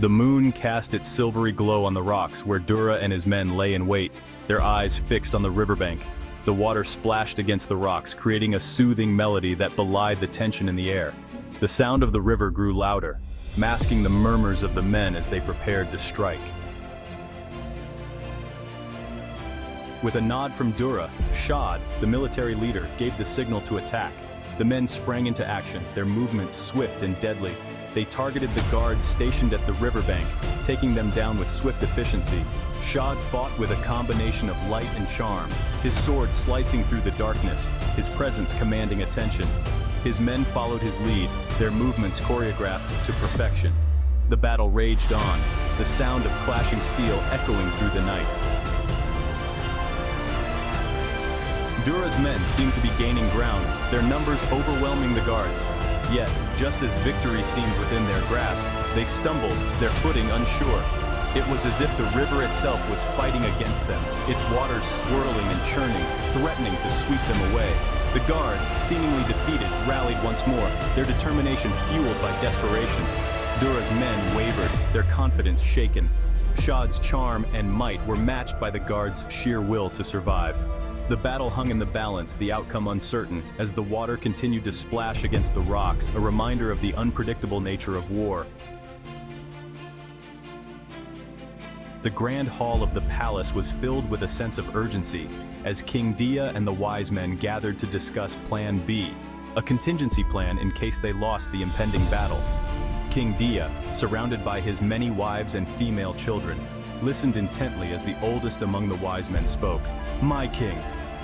The moon cast its silvery glow on the rocks where Dura and his men lay in wait, their eyes fixed on the riverbank. The water splashed against the rocks, creating a soothing melody that belied the tension in the air. The sound of the river grew louder, masking the murmurs of the men as they prepared to strike. With a nod from Dura, Shad, the military leader, gave the signal to attack. The men sprang into action, their movements swift and deadly. They targeted the guards stationed at the riverbank, taking them down with swift efficiency. Shad fought with a combination of light and charm, his sword slicing through the darkness, his presence commanding attention. His men followed his lead, their movements choreographed to perfection. The battle raged on, the sound of clashing steel echoing through the night. Dura's men seemed to be gaining ground, their numbers overwhelming the guards. Yet, just as victory seemed within their grasp, they stumbled, their footing unsure. It was as if the river itself was fighting against them, its waters swirling and churning, threatening to sweep them away. The guards, seemingly defeated, rallied once more, their determination fueled by desperation. Dura's men wavered, their confidence shaken. Shad's charm and might were matched by the guards' sheer will to survive. The battle hung in the balance, the outcome uncertain, as the water continued to splash against the rocks, a reminder of the unpredictable nature of war. The grand hall of the palace was filled with a sense of urgency, as King Dia and the wise men gathered to discuss Plan B, a contingency plan in case they lost the impending battle. King Dia, surrounded by his many wives and female children, listened intently as the oldest among the wise men spoke. "My king,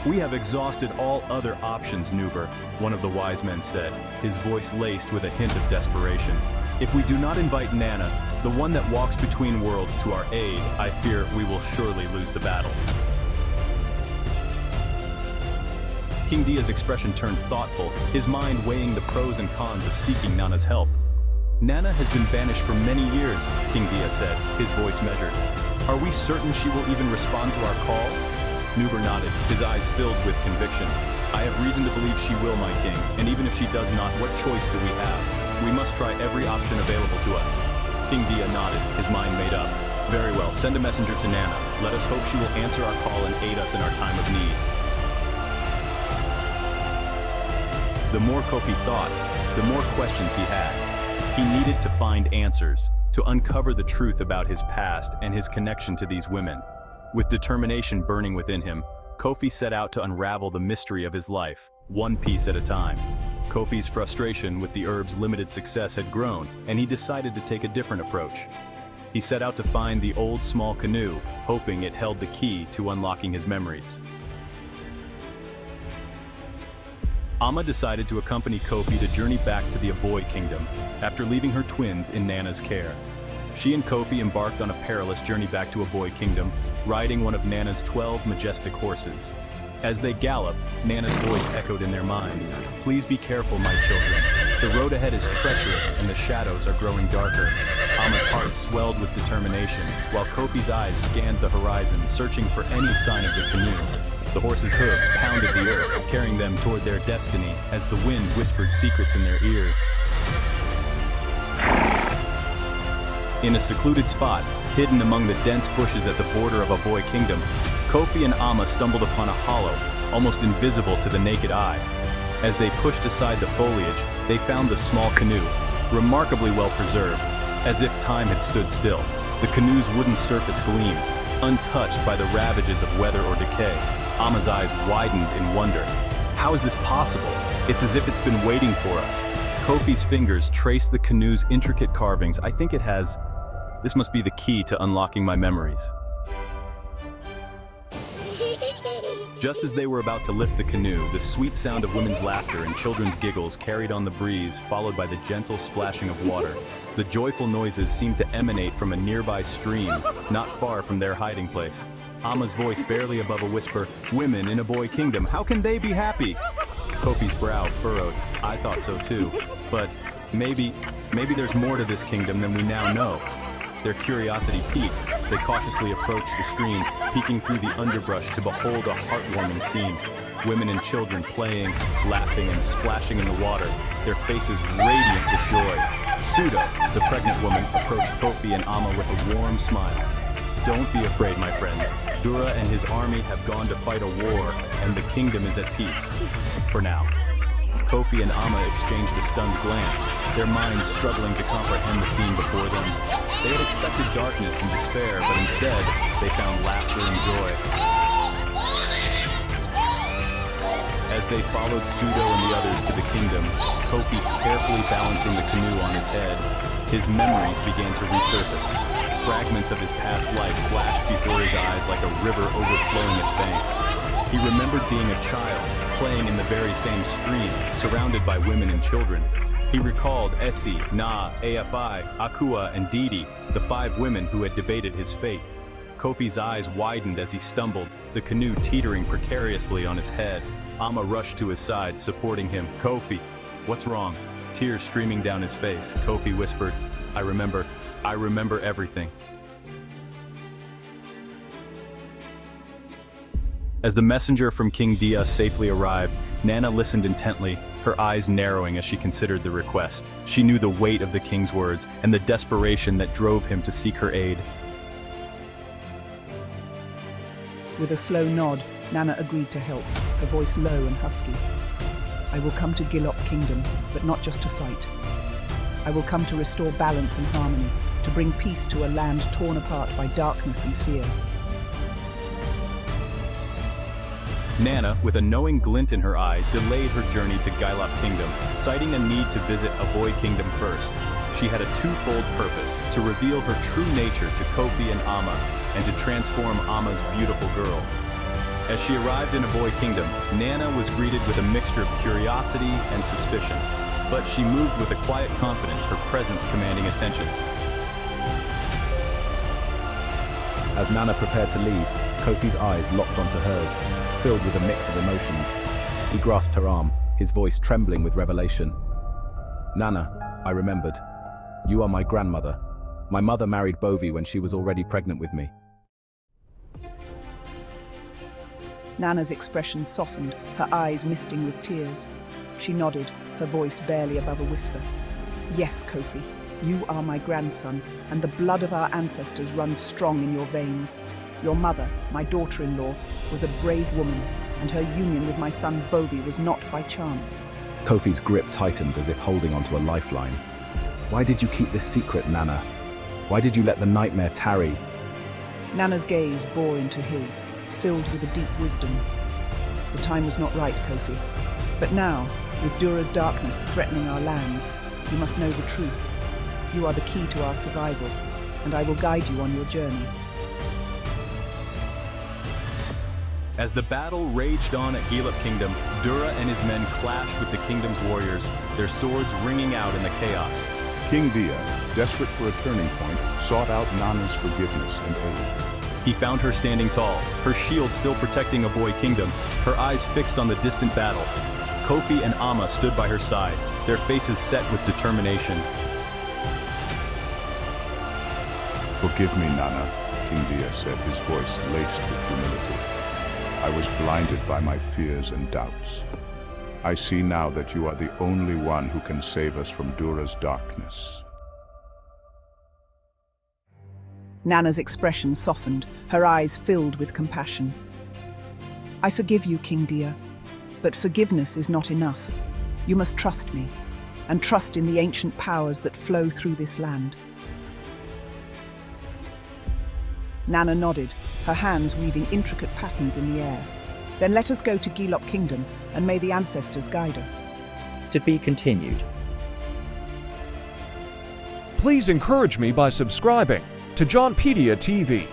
we have exhausted all other options, Nuber," one of the wise men said, his voice laced with a hint of desperation. "If we do not invite Nana, the one that walks between worlds, to our aid, I fear we will surely lose the battle." King Dia's expression turned thoughtful, his mind weighing the pros and cons of seeking Nana's help. "Nana has been banished for many years," King Dia said, his voice measured. "Are we certain she will even respond to our call?" Nuber nodded, his eyes filled with conviction. "I have reason to believe she will, my king, and even if she does not, what choice do we have? We must try every option available to us." King Dia nodded, his mind made up. "Very well, send a messenger to Nana. Let us hope she will answer our call and aid us in our time of need." The more Kofi thought, the more questions he had. He needed to find answers, to uncover the truth about his past and his connection to these women. With determination burning within him, Kofi set out to unravel the mystery of his life, one piece at a time. Kofi's frustration with the herb's limited success had grown, and he decided to take a different approach. He set out to find the old small canoe, hoping it held the key to unlocking his memories. Amma decided to accompany Kofi to journey back to the Aboy Kingdom, after leaving her twins in Nana's care. She and Kofi embarked on a perilous journey back to Aboy Kingdom, riding one of Nana's 12 majestic horses. As they galloped, Nana's voice echoed in their minds. "Please be careful, my children. The road ahead is treacherous and the shadows are growing darker." Amma's heart swelled with determination, while Kofi's eyes scanned the horizon, searching for any sign of the canoe. The horses' hooves pounded the earth, carrying them toward their destiny as the wind whispered secrets in their ears. In a secluded spot, hidden among the dense bushes at the border of Aboy Kingdom, Kofi and Amma stumbled upon a hollow, almost invisible to the naked eye. As they pushed aside the foliage, they found the small canoe, remarkably well preserved, as if time had stood still. The canoe's wooden surface gleamed, untouched by the ravages of weather or decay. Amma's eyes widened in wonder. "How is this possible? It's as if it's been waiting for us." Kofi's fingers traced the canoe's intricate carvings. "I think it has... This must be the key to unlocking my memories." Just as they were about to lift the canoe, the sweet sound of women's laughter and children's giggles carried on the breeze, followed by the gentle splashing of water. The joyful noises seemed to emanate from a nearby stream, not far from their hiding place. Amma's voice barely above a whisper, "Women in Aboy Kingdom, how can they be happy?" Kofi's brow furrowed. "I thought so too. But maybe there's more to this kingdom than we now know." Their curiosity piqued. They cautiously approached the stream, peeking through the underbrush to behold a heartwarming scene. Women and children playing, laughing, and splashing in the water, their faces radiant with joy. Pseudo, the pregnant woman, approached Kofi and Amma with a warm smile. Don't be afraid, my friends. Dura and his army have gone to fight a war, and the kingdom is at peace. For now. Kofi and Amma exchanged a stunned glance, their minds struggling to comprehend the scene before them. They had expected darkness and despair, but instead, they found laughter and joy. As they followed Pseudo and the others to the kingdom, Kofi carefully balancing the canoe on his head, his memories began to resurface. Fragments of his past life flashed before his eyes like a river overflowing its banks. He remembered being a child, playing in the very same stream, surrounded by women and children. He recalled Essie, Na, Afi, Akua, and Didi, the 5 women who had debated his fate. Kofi's eyes widened as he stumbled, the canoe teetering precariously on his head. Amma rushed to his side, supporting him. Kofi, what's wrong? Tears streaming down his face, Kofi whispered, I remember everything. As the messenger from King Dia safely arrived, Nana listened intently, her eyes narrowing as she considered the request. She knew the weight of the king's words and the desperation that drove him to seek her aid. With a slow nod, Nana agreed to help, her voice low and husky. I will come to Gilop Kingdom, but not just to fight. I will come to restore balance and harmony, to bring peace to a land torn apart by darkness and fear. Nana, with a knowing glint in her eye, delayed her journey to Gilop Kingdom, citing a need to visit Aboy Kingdom first. She had a twofold purpose, to reveal her true nature to Kofi and Amma, and to transform Amma's beautiful girls. As she arrived in Aboy Kingdom, Nana was greeted with a mixture of curiosity and suspicion, but she moved with a quiet confidence, her presence commanding attention. As Nana prepared to leave, Kofi's eyes locked onto hers, filled with a mix of emotions. He grasped her arm, his voice trembling with revelation. Nana, I remembered. You are my grandmother. My mother married Bovi when she was already pregnant with me. Nana's expression softened, her eyes misting with tears. She nodded, her voice barely above a whisper. Yes, Kofi, you are my grandson, and the blood of our ancestors runs strong in your veins. Your mother, my daughter-in-law, was a brave woman, and her union with my son Bovi was not by chance. Kofi's grip tightened as if holding onto a lifeline. Why did you keep this secret, Nana? Why did you let the nightmare tarry? Nana's gaze bore into his, filled with a deep wisdom. The time was not right, Kofi. But now, with Dura's darkness threatening our lands, you must know the truth. You are the key to our survival, and I will guide you on your journey. As the battle raged on at Gilop Kingdom, Dura and his men clashed with the kingdom's warriors, their swords ringing out in the chaos. King Dia, desperate for a turning point, sought out Nana's forgiveness and aid. He found her standing tall, her shield still protecting Aboy Kingdom, her eyes fixed on the distant battle. Kofi and Amma stood by her side, their faces set with determination. Forgive me, Nana, King Dia said, his voice laced with humility. I was blinded by my fears and doubts. I see now that you are the only one who can save us from Dura's darkness. Nana's expression softened, her eyes filled with compassion. I forgive you, King Dia, but forgiveness is not enough. You must trust me, and trust in the ancient powers that flow through this land. Nana nodded, her hands weaving intricate patterns in the air. Then let us go to Gilop Kingdom, and may the ancestors guide us. To be continued. Please encourage me by subscribing to Johnpedia-Tv.